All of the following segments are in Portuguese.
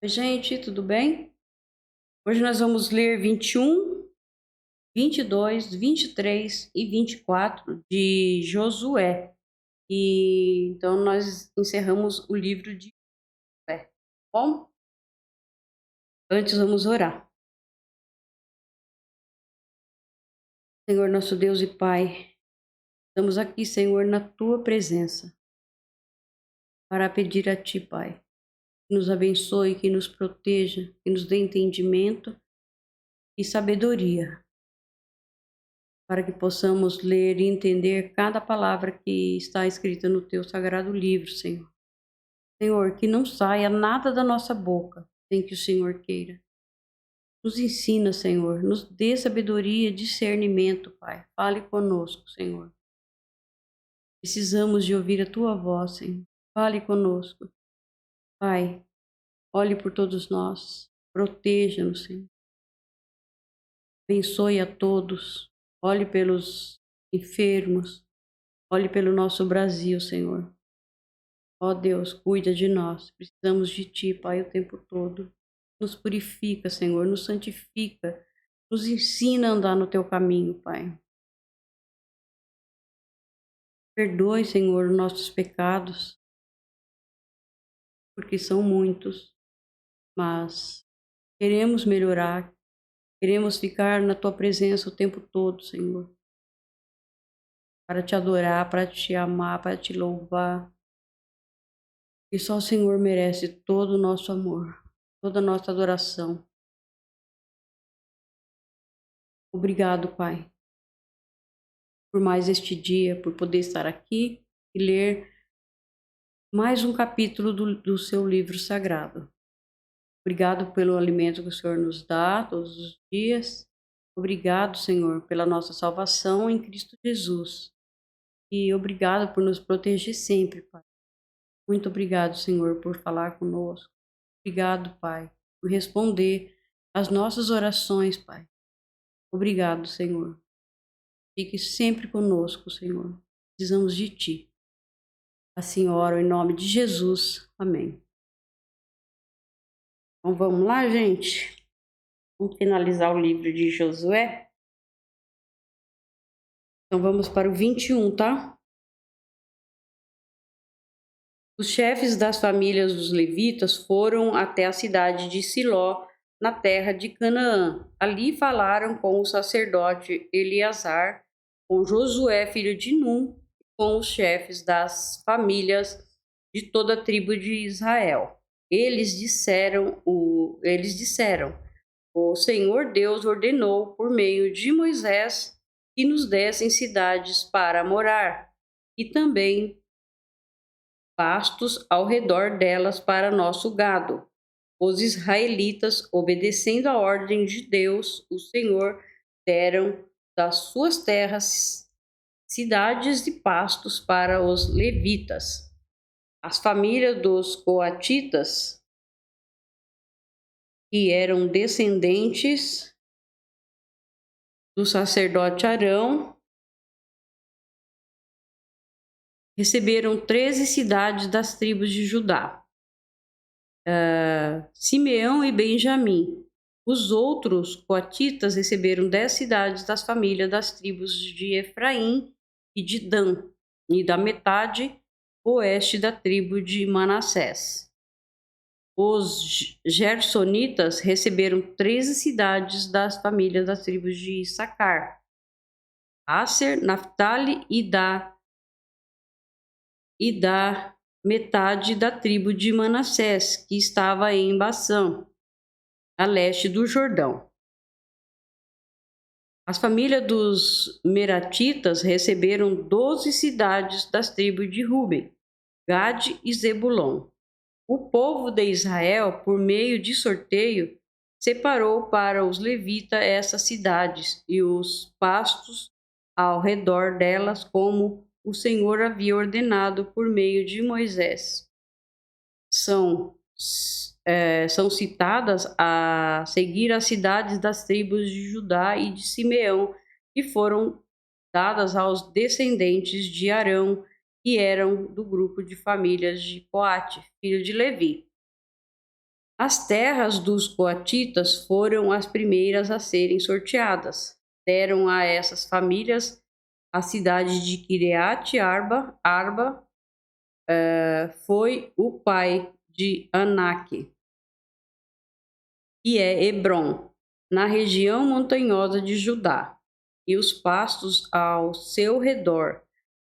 Oi, gente, tudo bem? Hoje nós vamos ler 21, 22, 23 e 24 de Josué. E então nós encerramos o livro de Josué. Bom, antes vamos orar. Senhor, nosso Deus e Pai, estamos aqui, Senhor, na tua presença para pedir a ti, Pai, que nos abençoe, que nos proteja, que nos dê entendimento e sabedoria, para que possamos ler e entender cada palavra que está escrita no teu sagrado livro, Senhor. Senhor, que não saia nada da nossa boca sem que o Senhor queira. Nos ensina, Senhor, nos dê sabedoria e discernimento, Pai. Fale conosco, Senhor. Precisamos de ouvir a tua voz, Senhor. Fale conosco. Pai, olhe por todos nós. Proteja-nos, Senhor. Abençoe a todos. Olhe pelos enfermos. Olhe pelo nosso Brasil, Senhor. Ó Deus, cuida de nós. Precisamos de ti, Pai, o tempo todo. Nos purifica, Senhor, nos santifica. Nos ensina a andar no teu caminho, Pai. Perdoe, Senhor, os nossos pecados, porque são muitos, mas queremos melhorar. Queremos ficar na tua presença o tempo todo, Senhor. Para te adorar, para te amar, para te louvar. E só o Senhor merece todo o nosso amor, toda a nossa adoração. Obrigado, Pai, por mais este dia, por poder estar aqui e ler mais um capítulo do seu livro sagrado. Obrigado pelo alimento que o Senhor nos dá todos os dias. Obrigado, Senhor, pela nossa salvação em Cristo Jesus. E obrigado por nos proteger sempre, Pai. Muito obrigado, Senhor, por falar conosco. Obrigado, Pai, por responder às nossas orações, Pai. Obrigado, Senhor. Fique sempre conosco, Senhor. Precisamos de Ti. Assim oro em nome de Jesus. Amém. Então vamos lá, gente? Vamos finalizar o livro de Josué? Então vamos para o 21, tá? Os chefes das famílias dos levitas foram até a cidade de Siló, na terra de Canaã. Ali falaram com o sacerdote Eleazar, com Josué, filho de Num, e com os chefes das famílias de toda a tribo de Israel. Eles disseram: o Senhor Deus ordenou por meio de Moisés que nos dessem cidades para morar e também pastos ao redor delas para nosso gado. Os israelitas, obedecendo a ordem de Deus, o Senhor, deram das suas terras cidades e pastos para os levitas. As famílias dos coatitas, que eram descendentes do sacerdote Arão, receberam 13 cidades das tribos de Judá, Simeão e Benjamim. Os outros coatitas receberam 10 cidades das famílias das tribos de Efraim e de Dan, e da metade oeste da tribo de Manassés. Os gersonitas receberam 13 cidades das famílias das tribos de Issacar, Aser, Naphtali e da metade da tribo de Manassés, que estava em Bassã, a leste do Jordão. As famílias dos meratitas receberam 12 cidades das tribos de Ruben, Gade e Zebulon. O povo de Israel, por meio de sorteio, separou para os levitas essas cidades e os pastos ao redor delas, como o Senhor havia ordenado por meio de Moisés. São citadas a seguir as cidades das tribos de Judá e de Simeão, que foram dadas aos descendentes de Arão, que eram do grupo de famílias de Coate, filho de Levi. As terras dos coatitas foram as primeiras a serem sorteadas. Deram a essas famílias a cidade de Quireat Arba. Foi o pai de Anak, que é Hebron, na região montanhosa de Judá, e os pastos ao seu redor,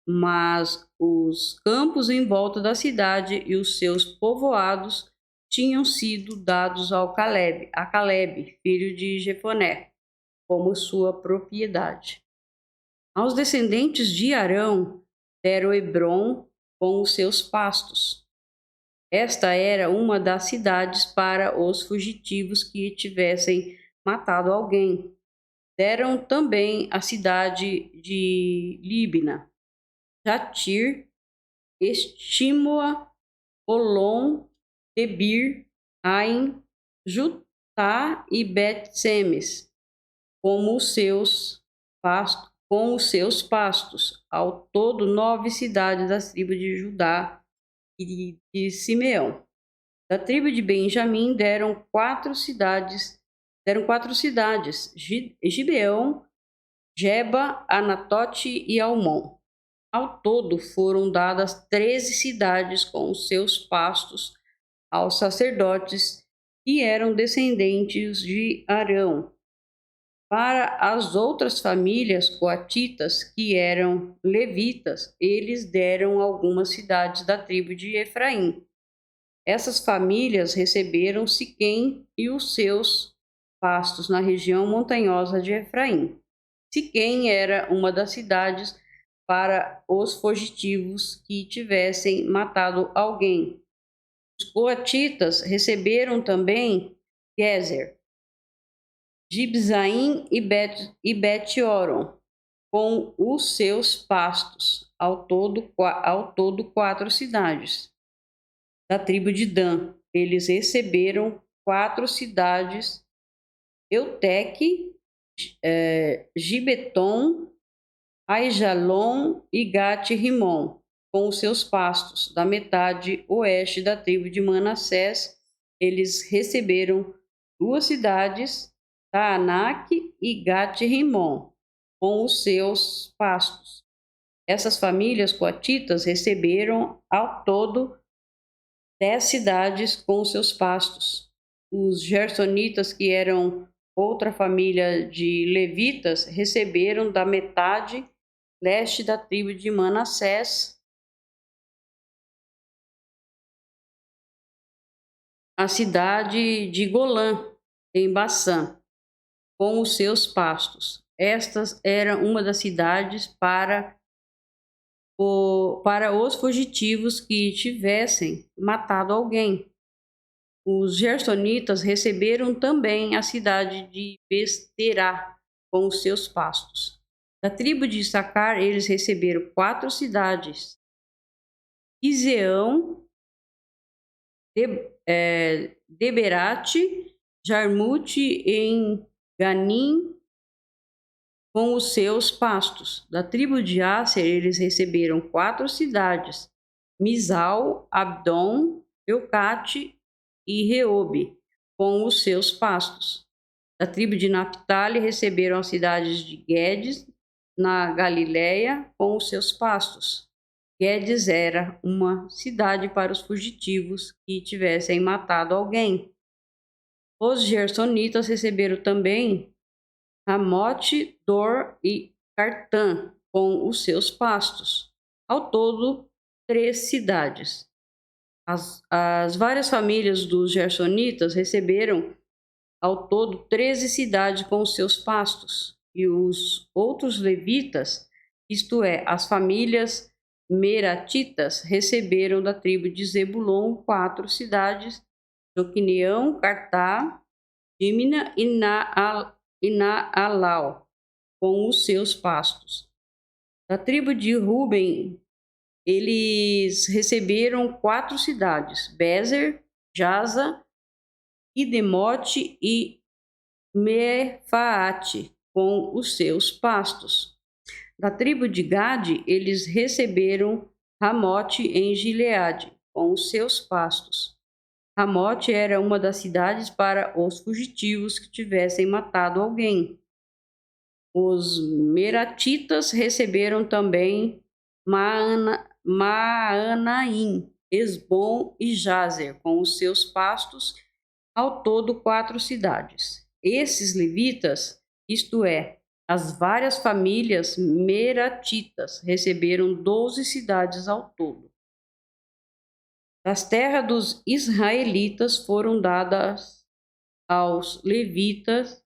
mas os campos em volta da cidade e os seus povoados tinham sido dados a Caleb, filho de Jefoné, como sua propriedade. Aos descendentes de Arão deram Hebron com os seus pastos. Esta era uma das cidades para os fugitivos que tivessem matado alguém. Deram também a cidade de Líbina, Jatir, Estimoa, Olom, Debir, Ain, Jutá e Bet-Semes, com os seus pastos. Ao todo, 9 cidades das tribos de Judá e de Simeão. Da tribo de Benjamim deram quatro cidades, Gibeão, Geba, Anatote e Almon. Ao todo foram dadas 13 cidades com os seus pastos aos sacerdotes que eram descendentes de Arão. Para as outras famílias coatitas, que eram levitas, eles deram algumas cidades da tribo de Efraim. Essas famílias receberam Siquém e os seus pastos na região montanhosa de Efraim. Siquém era uma das cidades para os fugitivos que tivessem matado alguém. Os coatitas receberam também Gezer, Gibzaim e Bet-Oron, com os seus pastos, ao todo 4 cidades. Da tribo de Dan, eles receberam 4 cidades, Euteque, Gibeton, Aijalon e Gat-Rimon, com os seus pastos. Da metade oeste da tribo de Manassés, eles receberam 2 cidades, Taanak e Gat-Rimon, com os seus pastos. Essas famílias coatitas receberam ao todo 10 cidades com os seus pastos. Os gersonitas, que eram outra família de levitas, receberam da metade leste da tribo de Manassés a cidade de Golã, em Bassã, com os seus pastos. Estas eram uma das cidades para os fugitivos que tivessem matado alguém. Os gersonitas receberam também a cidade de Besterá, com os seus pastos. Da tribo de Issacar, eles receberam 4 cidades: Izeão, Deberate, Jarmute em Ganim, com os seus pastos. Da tribo de Asser, eles receberam 4 cidades: Misal, Abdon, Eucate e Reobe, com os seus pastos. Da tribo de Naphtali receberam as cidades de Guedes, na Galiléia, com os seus pastos. Guedes era uma cidade para os fugitivos que tivessem matado alguém. Os gersonitas receberam também Ramote, Dor e Cartã, com os seus pastos. Ao todo, 3 cidades. As várias famílias dos gersonitas receberam ao todo 13 cidades com os seus pastos. E os outros levitas, isto é, as famílias meratitas, receberam da tribo de Zebulon 4 cidades: Joquineão, Cartá, Dímina e Naalau, com os seus pastos. Da tribo de Ruben, eles receberam 4 cidades: Bezer, Jaza, Idemote e Mefaate, com os seus pastos. Da tribo de Gade, eles receberam Ramote em Gileade, com os seus pastos. Ramote era uma das cidades para os fugitivos que tivessem matado alguém. Os Meratitas receberam também Maanaim, Esbom e Jazer, com os seus pastos, ao todo 4 cidades. Esses levitas, isto é, as várias famílias meratitas, receberam 12 cidades ao todo. Das terras dos israelitas foram dadas aos levitas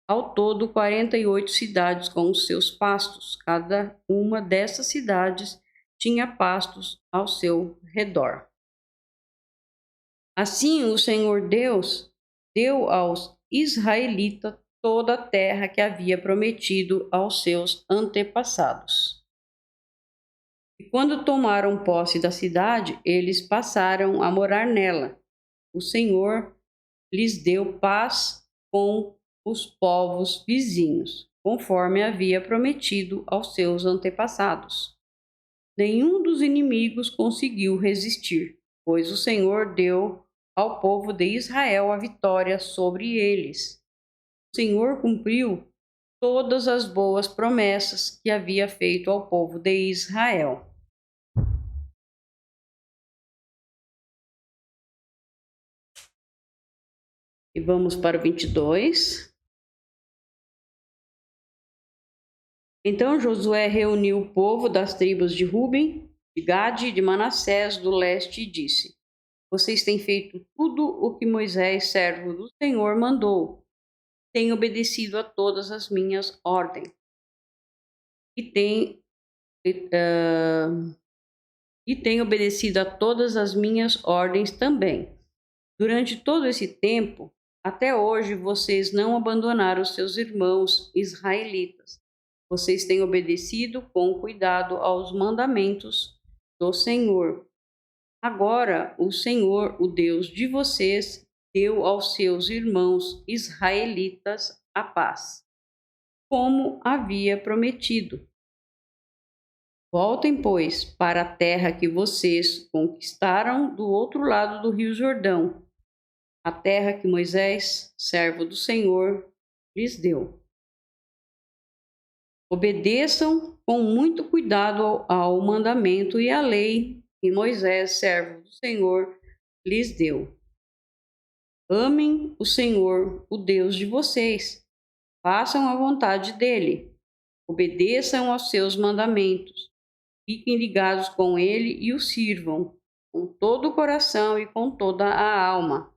ao todo 48 cidades com os seus pastos. Cada uma dessas cidades tinha pastos ao seu redor. Assim o Senhor Deus deu aos israelitas toda a terra que havia prometido aos seus antepassados. E quando tomaram posse da cidade, eles passaram a morar nela. O Senhor lhes deu paz com os povos vizinhos, conforme havia prometido aos seus antepassados. Nenhum dos inimigos conseguiu resistir, pois o Senhor deu ao povo de Israel a vitória sobre eles. O Senhor cumpriu todas as boas promessas que havia feito ao povo de Israel. E vamos para o 22. Então Josué reuniu o povo das tribos de Ruben, de Gade e de Manassés do leste e disse: Vocês têm feito tudo o que Moisés, servo do Senhor, mandou. Têm obedecido a todas as minhas ordens. E têm obedecido a todas as minhas ordens também. Durante todo esse tempo, até hoje, vocês não abandonaram os seus irmãos israelitas. Vocês têm obedecido com cuidado aos mandamentos do Senhor. Agora, o Senhor, o Deus de vocês, deu aos seus irmãos israelitas a paz, como havia prometido. Voltem, pois, para a terra que vocês conquistaram do outro lado do Rio Jordão, a terra que Moisés, servo do Senhor, lhes deu. Obedeçam com muito cuidado ao mandamento e à lei que Moisés, servo do Senhor, lhes deu. Amem o Senhor, o Deus de vocês. Façam a vontade dele. Obedeçam aos seus mandamentos. Fiquem ligados com ele e o sirvam, com todo o coração e com toda a alma.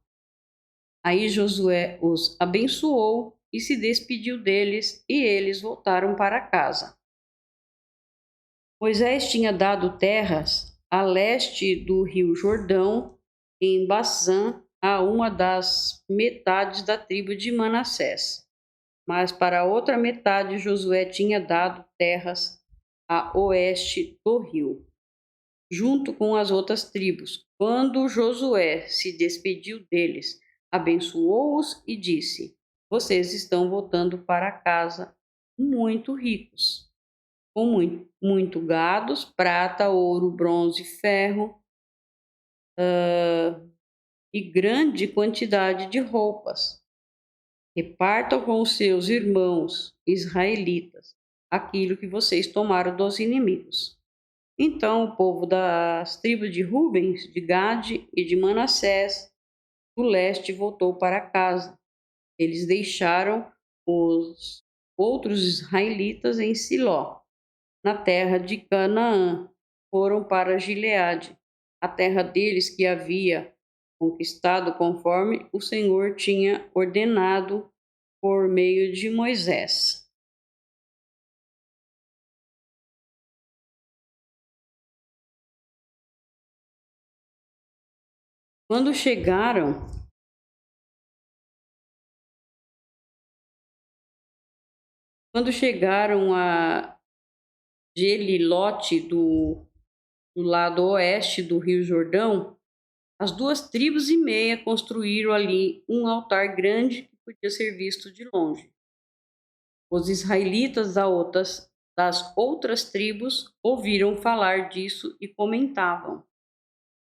Aí Josué os abençoou e se despediu deles, e eles voltaram para casa. Moisés tinha dado terras a leste do rio Jordão, em Bassã, a uma das metades da tribo de Manassés. Mas para a outra metade Josué tinha dado terras a oeste do rio, junto com as outras tribos. Quando Josué se despediu deles, abençoou-os e disse: Vocês estão voltando para casa muito ricos, com muito gados, prata, ouro, bronze, ferro e grande quantidade de roupas. Repartam com os seus irmãos israelitas aquilo que vocês tomaram dos inimigos. Então o povo das tribos de Rubens, de Gade e de Manassés do leste voltou para casa. Eles deixaram os outros israelitas em Siló, na terra de Canaã. Foram para Gileade, a terra deles que havia conquistado conforme o Senhor tinha ordenado por meio de Moisés. Quando chegaram a Gelilote, do lado oeste do Rio Jordão, as 2,5 tribos construíram ali um altar grande que podia ser visto de longe. Os israelitas das outras tribos ouviram falar disso e comentavam: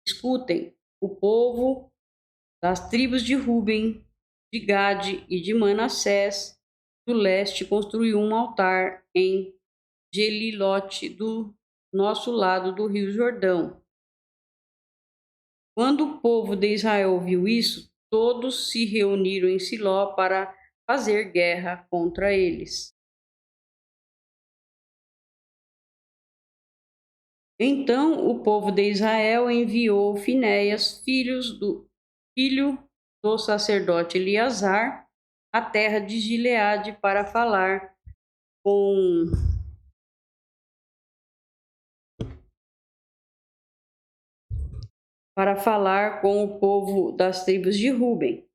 Escutem, o povo das tribos de Ruben, de Gade e de Manassés, do leste, construiu um altar em Gelilote, do nosso lado do rio Jordão. Quando o povo de Israel viu isso, todos se reuniram em Siló para fazer guerra contra eles. Então o povo de Israel enviou Finéias, filho do sacerdote Eleazar, à terra de Gileade para falar com o povo das tribos de Ruben,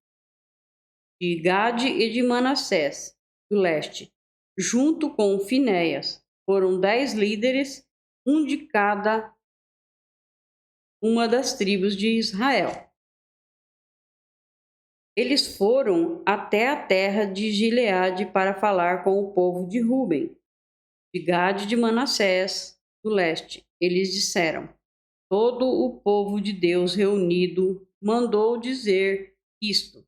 de Gade e de Manassés, do leste, junto com Finéias. Foram 10 líderes, um de cada uma das tribos de Israel. Eles foram até a terra de Gileade para falar com o povo de Ruben, de Gade e de Manassés, do leste. Eles disseram: todo o povo de Deus reunido mandou dizer isto: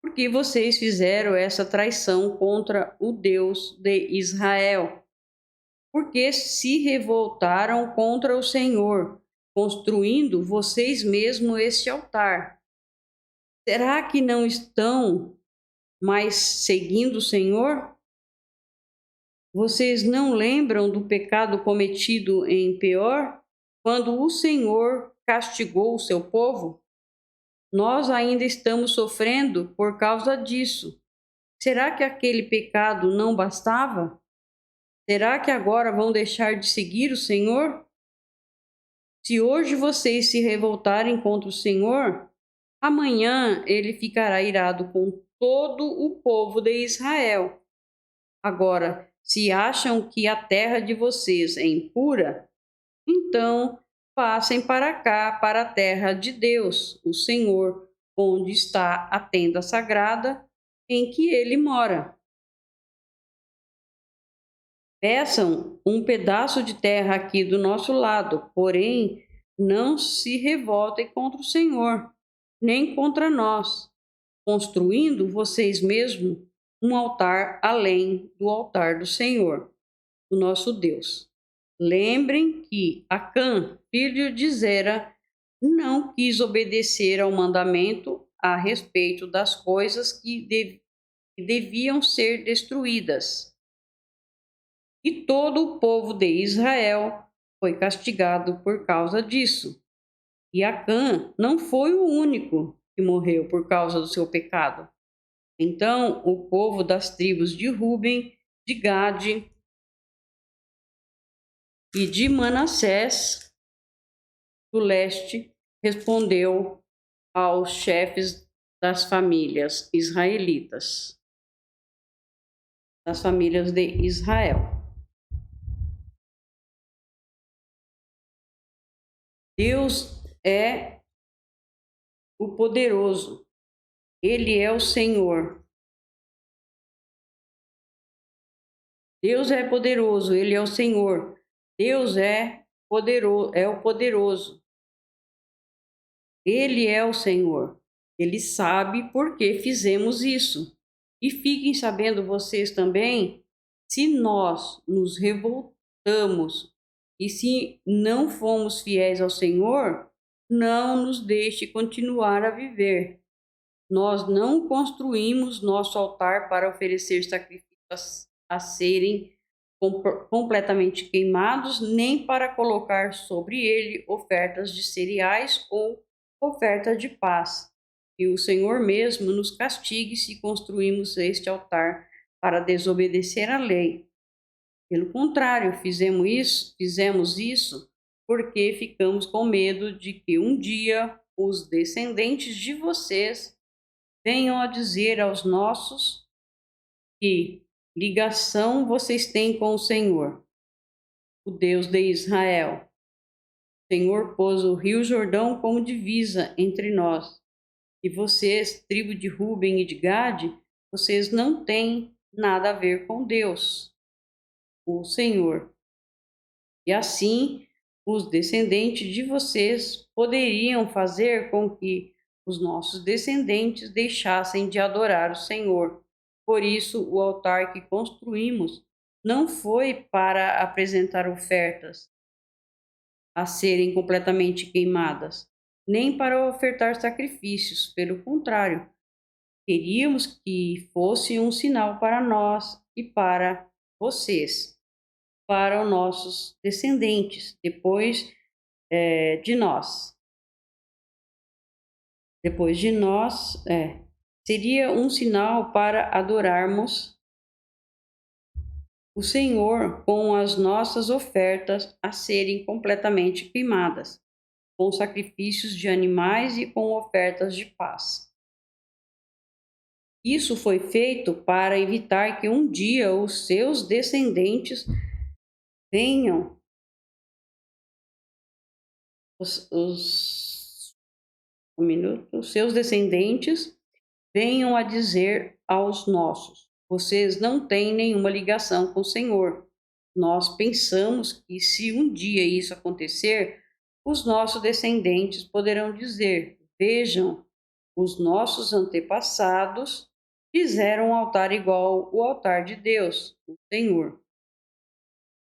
por que vocês fizeram essa traição contra o Deus de Israel? Porque se revoltaram contra o Senhor, construindo vocês mesmos este altar. Será que não estão mais seguindo o Senhor? Vocês não lembram do pecado cometido em Peor, quando o Senhor castigou o seu povo? Nós ainda estamos sofrendo por causa disso. Será que aquele pecado não bastava? Será que agora vão deixar de seguir o Senhor? Se hoje vocês se revoltarem contra o Senhor, amanhã ele ficará irado com todo o povo de Israel. Agora, se acham que a terra de vocês é impura, então passem para cá, para a terra de Deus, o Senhor, onde está a tenda sagrada em que ele mora. Peçam um pedaço de terra aqui do nosso lado, porém não se revoltem contra o Senhor, nem contra nós, construindo vocês mesmos um altar além do altar do Senhor, o nosso Deus. Lembrem que Acã, filho de Zera, não quis obedecer ao mandamento a respeito das coisas que deviam ser destruídas. E todo o povo de Israel foi castigado por causa disso. E Acã não foi o único que morreu por causa do seu pecado. Então o povo das tribos de Ruben, de Gade e de Manassés, do leste, respondeu aos chefes das famílias israelitas, das famílias de Israel. Deus é o poderoso, Ele é o Senhor. Deus é poderoso, Ele é o Senhor. Deus é poderoso, é o poderoso. Ele é o Senhor. Ele sabe por que fizemos isso. E fiquem sabendo vocês também, se nós nos revoltamos e se não fomos fiéis ao Senhor, não nos deixe continuar a viver. Nós não construímos nosso altar para oferecer sacrifícios a serem completamente queimados, nem para colocar sobre ele ofertas de cereais ou oferta de paz. E o Senhor mesmo nos castigue se construímos este altar para desobedecer à lei. Pelo contrário, fizemos isso porque ficamos com medo de que um dia os descendentes de vocês venham a dizer aos nossos que ligação vocês têm com o Senhor, o Deus de Israel. O Senhor pôs o rio Jordão como divisa entre nós. E vocês, tribo de Ruben e de Gade, vocês não têm nada a ver com Deus, o Senhor. E assim, os descendentes de vocês poderiam fazer com que os nossos descendentes deixassem de adorar o Senhor. Por isso, o altar que construímos não foi para apresentar ofertas a serem completamente queimadas, nem para ofertar sacrifícios. Pelo contrário, queríamos que fosse um sinal para nós e para vocês, para os nossos descendentes, depois de nós. Depois de nós, seria um sinal para adorarmos o Senhor com as nossas ofertas a serem completamente queimadas, com sacrifícios de animais e com ofertas de paz. Isso foi feito para evitar que um dia os seus descendentes venham, os seus descendentes venham a dizer aos nossos: vocês não têm nenhuma ligação com o Senhor. Nós pensamos que se um dia isso acontecer, os nossos descendentes poderão dizer: vejam, os nossos antepassados fizeram um altar igual ao altar de Deus, o Senhor.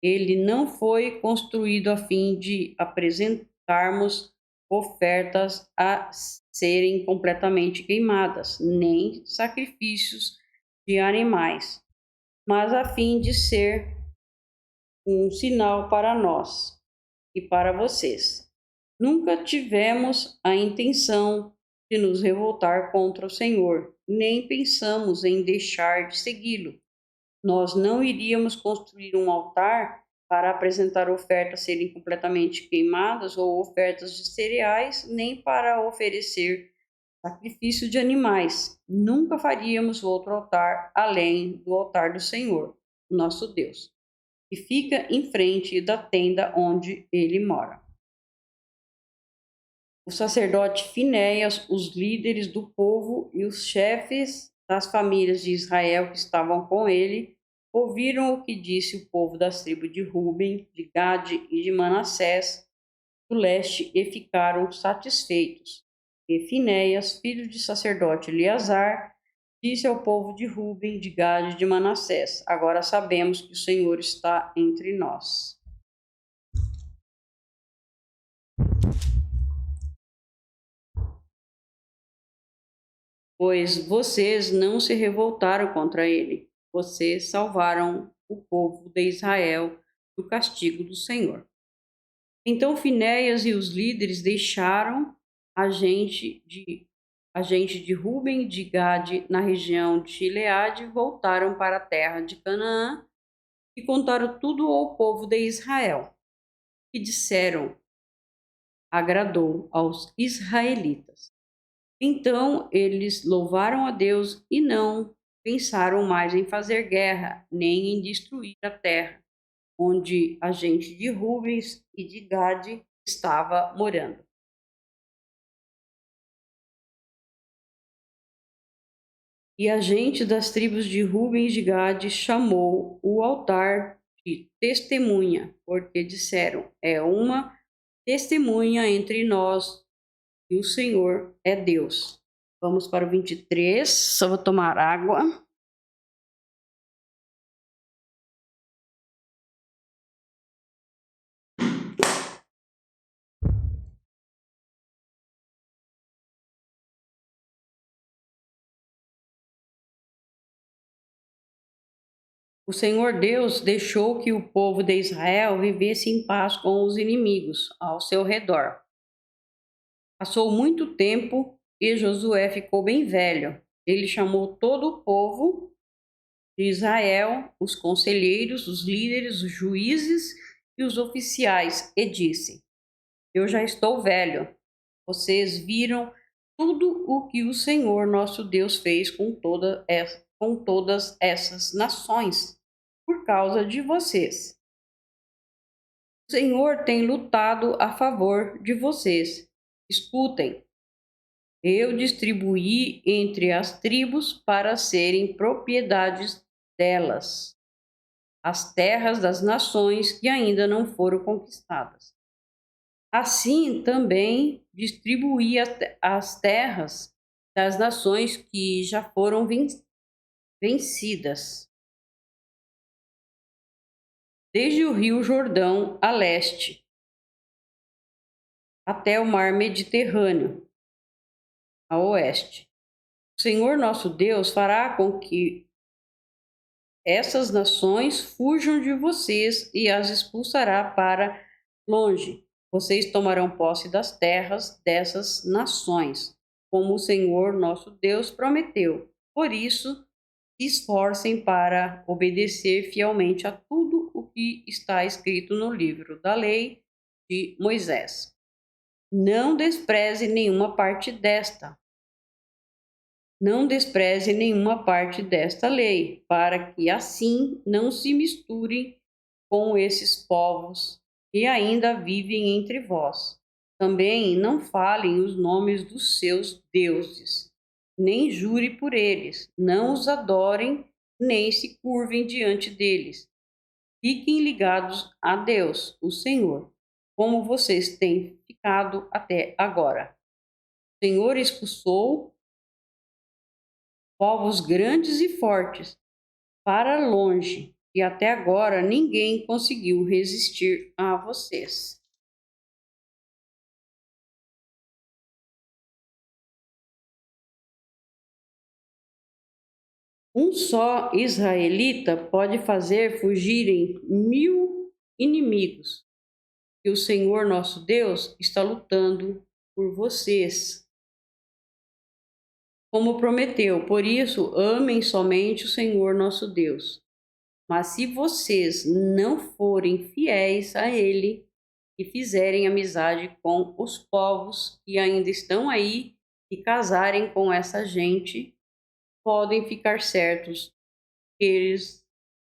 Ele não foi construído a fim de apresentarmos ofertas a serem completamente queimadas, nem sacrifícios de animais, mas a fim de ser um sinal para nós e para vocês. Nunca tivemos a intenção de nos revoltar contra o Senhor, nem pensamos em deixar de segui-lo. Nós não iríamos construir um altar para apresentar ofertas serem completamente queimadas ou ofertas de cereais, nem para oferecer sacrifício de animais. Nunca faríamos outro altar além do altar do Senhor, nosso Deus, que fica em frente da tenda onde ele mora. O sacerdote Finéias, os líderes do povo e os chefes das famílias de Israel que estavam com ele, ouviram o que disse o povo das tribos de Ruben, de Gade e de Manassés do leste e ficaram satisfeitos. E Finéias, filho de sacerdote Eleazar, disse ao povo de Ruben, de Gade e de Manassés: agora sabemos que o Senhor está entre nós. Pois vocês não se revoltaram contra ele. Vocês salvaram o povo de Israel do castigo do Senhor. Então Finéias e os líderes deixaram a gente de Ruben, de Gade, na região de Gileade, voltaram para a terra de Canaã e contaram tudo ao povo de Israel. E disseram: agradou aos israelitas. Então eles louvaram a Deus e não pensaram mais em fazer guerra, nem em destruir a terra onde a gente de Rubens e de Gade estava morando. E a gente das tribos de Rubens e de Gade chamou o altar de testemunha, porque disseram: é uma testemunha entre nós e o Senhor é Deus. Vamos para o 23, só vou tomar água. O Senhor Deus deixou que o povo de Israel vivesse em paz com os inimigos ao seu redor. Passou muito tempo e Josué ficou bem velho. Ele chamou todo o povo de Israel, os conselheiros, os líderes, os juízes e os oficiais, e disse: eu já estou velho. Vocês viram tudo o que o Senhor nosso Deus fez com todas essas nações por causa de vocês. O Senhor tem lutado a favor de vocês. Escutem. Eu distribuí entre as tribos para serem propriedades delas as terras das nações que ainda não foram conquistadas. Assim também distribuí as terras das nações que já foram vencidas, desde o rio Jordão a leste, até o mar Mediterrâneo a oeste. O Senhor nosso Deus fará com que essas nações fujam de vocês e as expulsará para longe. Vocês tomarão posse das terras dessas nações, como o Senhor nosso Deus prometeu. Por isso, se esforcem para obedecer fielmente a tudo o que está escrito no livro da lei de Moisés. Não despreze nenhuma parte desta. Não despreze nenhuma parte desta lei, para que assim não se misturem com esses povos que ainda vivem entre vós. Também não falem os nomes dos seus deuses, nem jure por eles, não os adorem, nem se curvem diante deles. Fiquem ligados a Deus, o Senhor, como vocês têm ficado até agora. O Senhor expulsou povos grandes e fortes para longe, e até agora ninguém conseguiu resistir a vocês. Um só israelita pode fazer fugirem 1000 inimigos, e o Senhor nosso Deus está lutando por vocês, como prometeu. Por isso, amem somente o Senhor nosso Deus. Mas se vocês não forem fiéis a Ele e fizerem amizade com os povos que ainda estão aí e casarem com essa gente, podem ficar certos que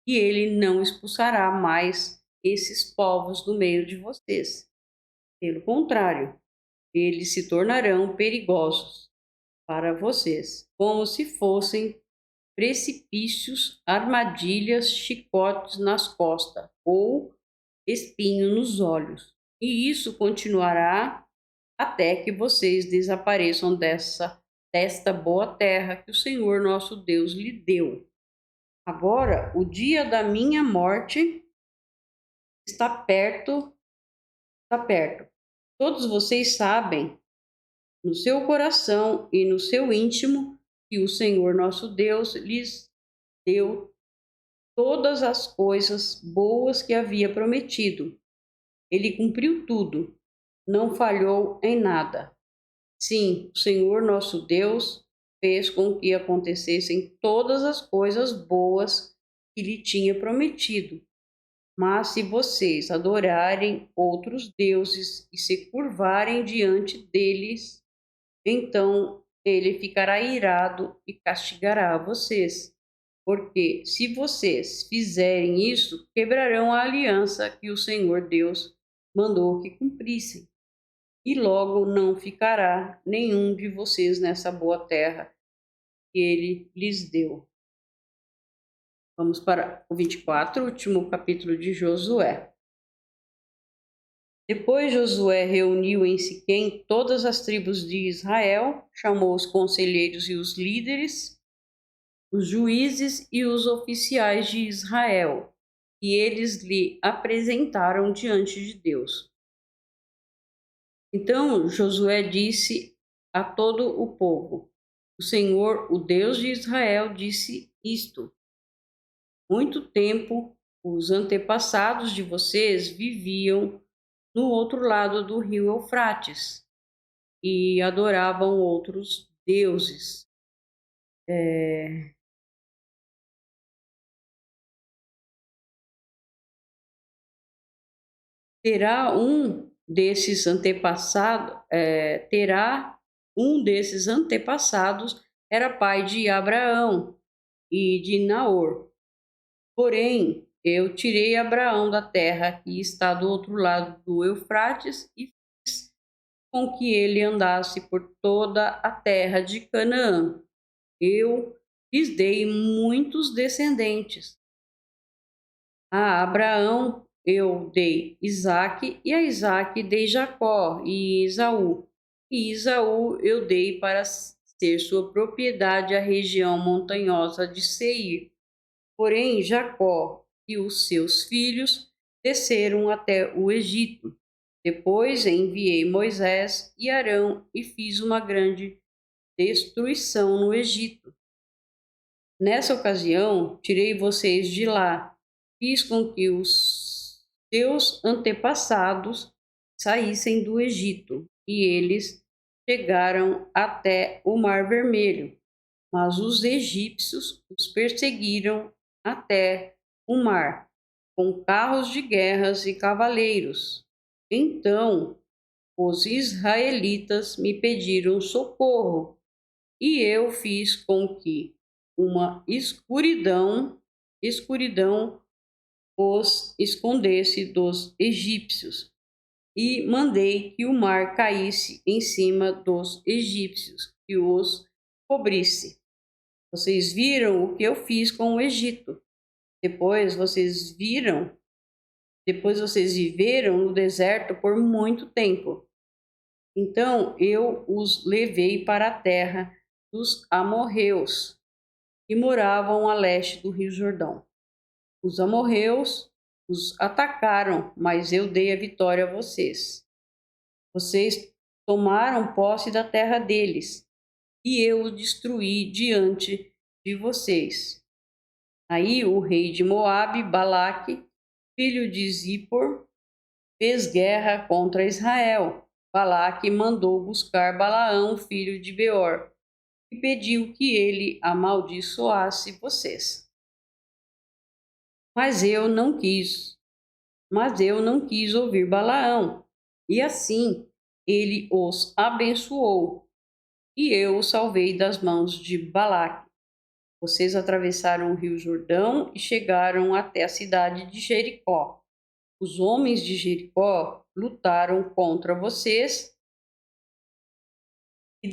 Ele não expulsará mais esses povos do meio de vocês. Pelo contrário, eles se tornarão perigosos para vocês, como se fossem precipícios, armadilhas, chicotes nas costas ou espinho nos olhos. E isso continuará até que vocês desapareçam desta boa terra que o Senhor nosso Deus lhe deu. Agora, o dia da minha morte está perto, está perto. Todos vocês sabem, no seu coração e no seu íntimo, que o Senhor nosso Deus lhes deu todas as coisas boas que havia prometido. Ele cumpriu tudo, não falhou em nada. Sim, o Senhor nosso Deus fez com que acontecessem todas as coisas boas que lhe tinha prometido. Mas se vocês adorarem outros deuses e se curvarem diante deles, então ele ficará irado e castigará vocês. Porque se vocês fizerem isso, quebrarão a aliança que o Senhor Deus mandou que cumprissem. E logo não ficará nenhum de vocês nessa boa terra que ele lhes deu. Vamos para o 24, último capítulo de Josué. Depois Josué reuniu em Siquém todas as tribos de Israel, chamou os conselheiros e os líderes, os juízes e os oficiais de Israel, e eles lhe apresentaram diante de Deus. Então Josué disse a todo o povo: O Senhor, o Deus de Israel, disse isto: Muito tempo os antepassados de vocês viviam no outro lado do rio Eufrates e adoravam outros deuses. Terá um desses antepassados era pai de Abraão e de Naor. Porém, eu tirei Abraão da terra que está do outro lado do Eufrates e fiz com que ele andasse por toda a terra de Canaã. Eu lhes dei muitos descendentes. A Abraão eu dei Isaque, e a Isaque dei Jacó e Esaú. E Esaú eu dei para ser sua propriedade a região montanhosa de Seir. Porém, Jacó e os seus filhos desceram até o Egito. Depois enviei Moisés e Arão e fiz uma grande destruição no Egito. Nessa ocasião, tirei vocês de lá, fiz com que os seus antepassados saíssem do Egito, e eles chegaram até o Mar Vermelho. Mas os egípcios os perseguiram até o mar, com carros de guerras e cavaleiros. Então os israelitas me pediram socorro, e eu fiz com que uma escuridão os escondesse dos egípcios, e mandei que o mar caísse em cima dos egípcios e os cobrisse. Vocês viram o que eu fiz com o Egito. Depois vocês viveram no deserto por muito tempo. Então eu os levei para a terra dos amorreus, que moravam a leste do Rio Jordão. Os amorreus os atacaram, mas eu dei a vitória a vocês. Vocês tomaram posse da terra deles, e eu os destruí diante de vocês. Aí o rei de Moabe, Balaque, filho de Zippor, fez guerra contra Israel. Balaque mandou buscar Balaão, filho de Beor, e pediu que ele amaldiçoasse vocês. Mas eu não quis ouvir Balaão, e assim ele os abençoou, e eu os salvei das mãos de Balaque. Vocês atravessaram o rio Jordão e chegaram até a cidade de Jericó. Os homens de Jericó lutaram contra vocês, e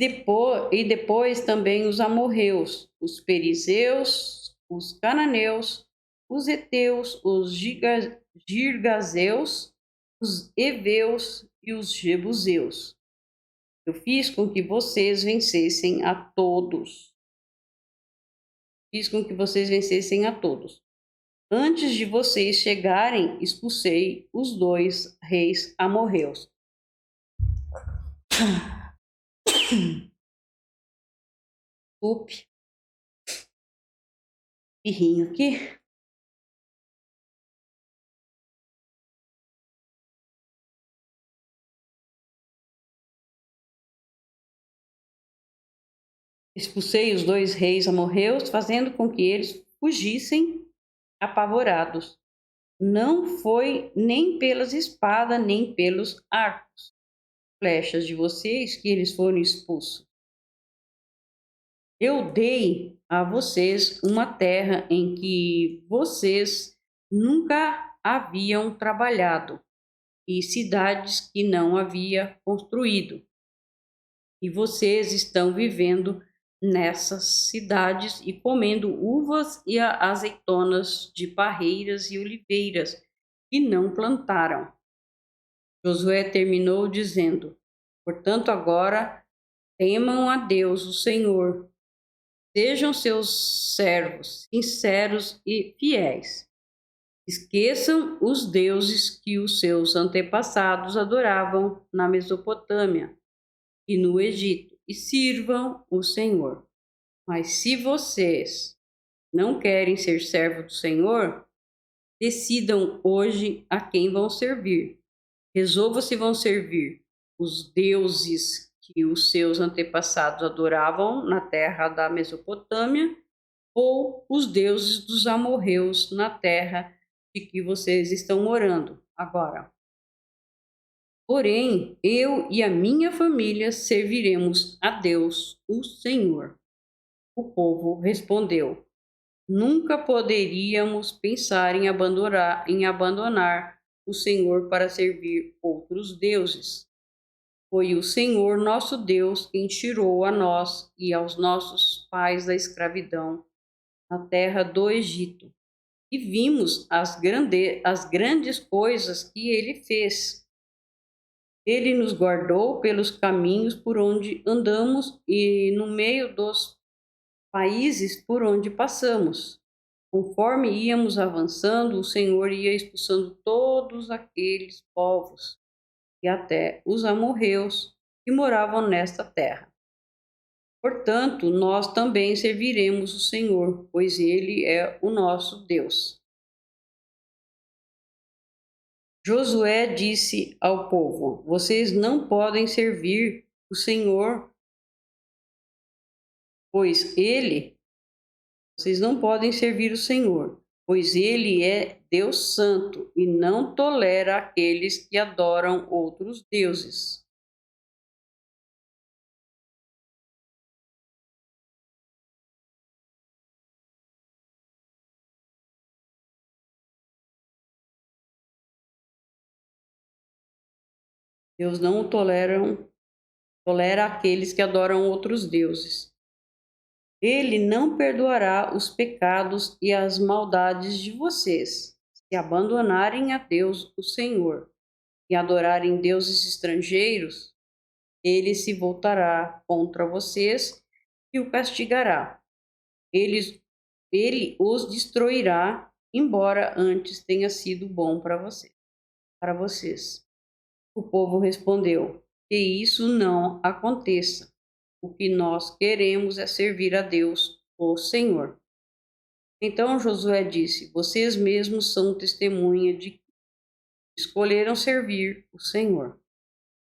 depois também os amorreus, os perizeus, os cananeus, os heteus, os girgazeus, os heveus e os jebuseus. Eu fiz com que vocês vencessem a todos. Antes de vocês chegarem, expulsei os 2 reis amorreus. Desculpe. Espirrinho aqui. Expulsei os 2 reis amorreus, fazendo com que eles fugissem apavorados. Não foi nem pelas espadas, nem pelos arcos, flechas de vocês que eles foram expulsos. Eu dei a vocês uma terra em que vocês nunca haviam trabalhado, e cidades que não havia construído. E vocês estão vivendo nessas cidades e comendo uvas e azeitonas de parreiras e oliveiras que não plantaram. Josué terminou dizendo: portanto, agora temam a Deus, o Senhor. Sejam seus servos sinceros e fiéis. Esqueçam os deuses que os seus antepassados adoravam na Mesopotâmia e no Egito, e sirvam o Senhor. Mas se vocês não querem ser servos do Senhor, decidam hoje a quem vão servir. Resolva se vão servir os deuses que os seus antepassados adoravam na terra da Mesopotâmia, ou os deuses dos amorreus na terra de que vocês estão morando agora. Porém, eu e a minha família serviremos a Deus, o Senhor. O povo respondeu: nunca poderíamos pensar em abandonar o Senhor para servir outros deuses. Foi o Senhor nosso Deus quem tirou a nós e aos nossos pais da escravidão na terra do Egito. e vimos as grandes coisas que ele fez. Ele nos guardou pelos caminhos por onde andamos e no meio dos países por onde passamos. Conforme íamos avançando, o Senhor ia expulsando todos aqueles povos e até os amorreus que moravam nesta terra. Portanto, nós também serviremos o Senhor, pois Ele é o nosso Deus. Josué disse ao povo: Vocês não podem servir o Senhor, pois Ele, vocês não podem servir o Senhor, pois Ele é Deus Santo e não tolera aqueles que adoram outros deuses. Deus não tolera aqueles que adoram outros deuses. Ele não perdoará os pecados e as maldades de vocês, se abandonarem a Deus, o Senhor, e adorarem deuses estrangeiros. Ele se voltará contra vocês e o castigará. Ele os destruirá, embora antes tenha sido bom para vocês. O povo respondeu: que isso não aconteça. O que nós queremos é servir a Deus, o Senhor. Então Josué disse: Vocês mesmos são testemunha de que escolheram servir o Senhor.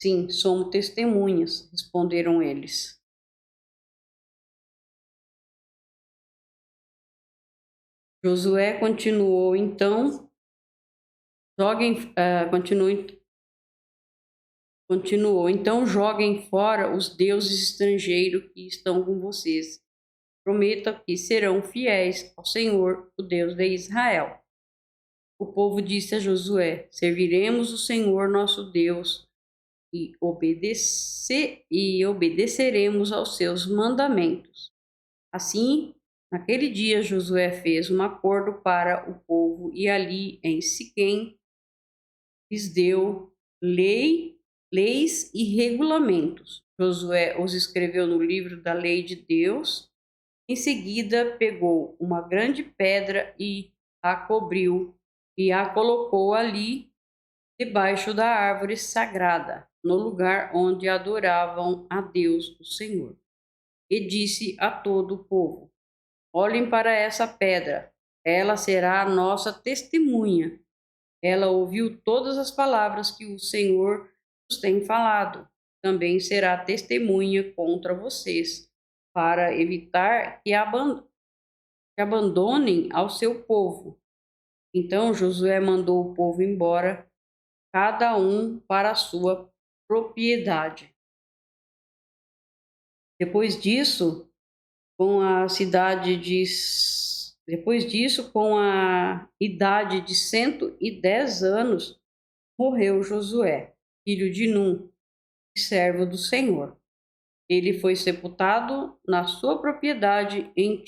Sim, somos testemunhas, responderam eles. Josué continuou, então, joguem fora os deuses estrangeiros que estão com vocês. Prometa que serão fiéis ao Senhor, o Deus de Israel. O povo disse a Josué: Serviremos o Senhor nosso Deus e obedeceremos aos seus mandamentos. Assim, naquele dia Josué fez um acordo para o povo e ali em Siquém lhes deu leis e regulamentos. Josué os escreveu no livro da lei de Deus. Em seguida, pegou uma grande pedra e a cobriu e a colocou ali debaixo da árvore sagrada, no lugar onde adoravam a Deus, o Senhor. E disse a todo o povo: Olhem para essa pedra, ela será a nossa testemunha. Ela ouviu todas as palavras que o Senhor nos tem falado. Também será testemunha contra vocês, para evitar que abandonem ao seu povo. Então Josué mandou o povo embora, cada um para a sua propriedade. Depois disso, com a idade de 110 anos, morreu Josué, filho de Num, servo do Senhor. Ele foi sepultado na sua propriedade em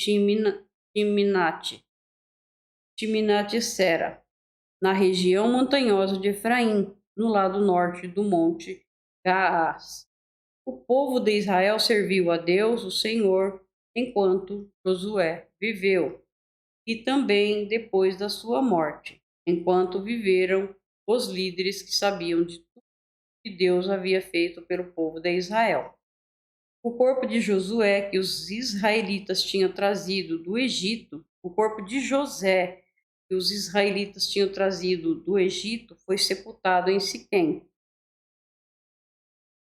Timnat-Sera, na região montanhosa de Efraim, no lado norte do monte Gaás. O povo de Israel serviu a Deus, o Senhor, enquanto Josué viveu, e também depois da sua morte, enquanto viveram os líderes que sabiam de tudo que Deus havia feito pelo povo de Israel. O corpo de Josué que os israelitas tinham trazido do Egito, o corpo de José que os israelitas tinham trazido do Egito, foi sepultado em Siquém,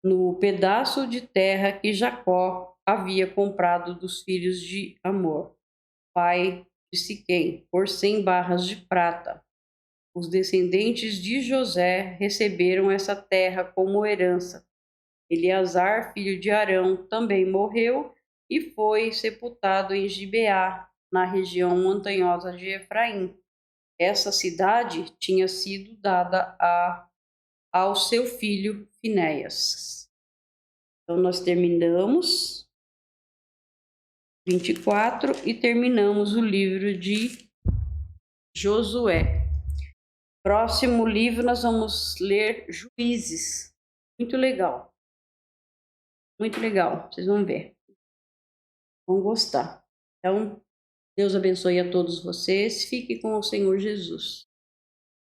no pedaço de terra que Jacó havia comprado dos filhos de Amor, pai de Siquém, por 100 barras de prata. Os descendentes de José receberam essa terra como herança. Eleazar, filho de Arão, também morreu e foi sepultado em Gibeá, na região montanhosa de Efraim. Essa cidade tinha sido dada ao seu filho Finéias. Então, nós terminamos 24 e terminamos o livro de Josué. Próximo livro nós vamos ler Juízes. Muito legal. Muito legal. Vocês vão ver. Vão gostar. Então, Deus abençoe a todos vocês. Fique com o Senhor Jesus.